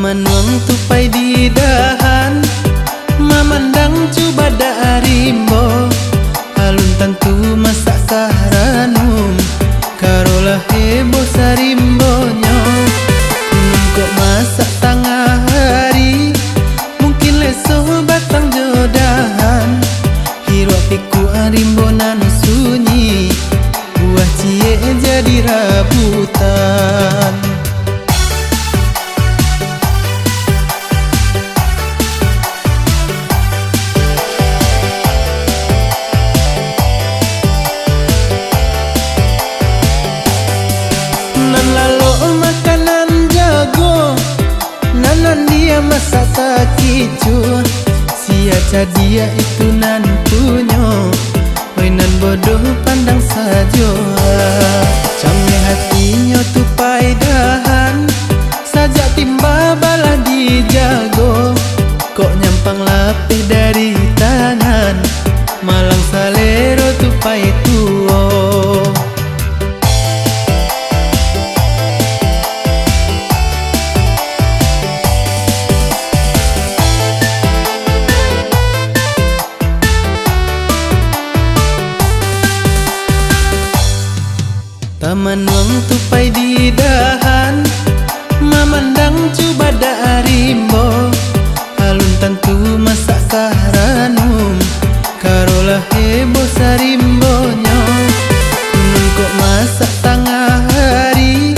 Manuang tupai di dahan, memandang coba darimbo. Alun tentu masak saranum, karolah heboh sarimbonyo. Kunum kok masak tengah hari, mungkin leso batang jodahan. Hiru apiku arimbonan sunyi, buah cie jadi rabutan. Nan lalo makanan jago, nanan dia masak takicu. Siaca dia itu nan punyo, oi nan bodoh pandang sajo. Camne hatinya tupai dahan, sajak timba balah dijago. Kok nyampang lapih dari tangan, malang salero tupai tuo. Manuang tupai di dahan, memandang coba darimbo. Alun tentu masak saranum, karolah heboh sarimbonyo. Kunum kok masak tengah hari,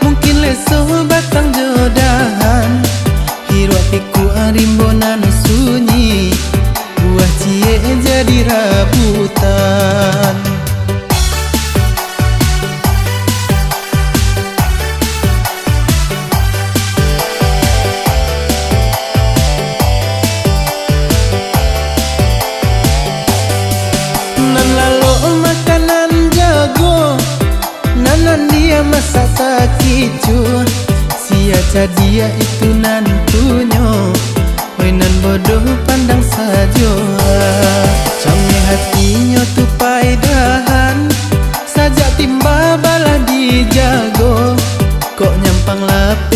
mungkin leso batang jodahan. Hiru apiku arimbonan sunyi, buah cie jadi rabutan. Nanan dia masak takicu, siaca dia itu nan punyo, oi nan bodoh pandang sajo. Camne hatinya tupai dahan, sajak timba balah dijago. Kok nyampang lapih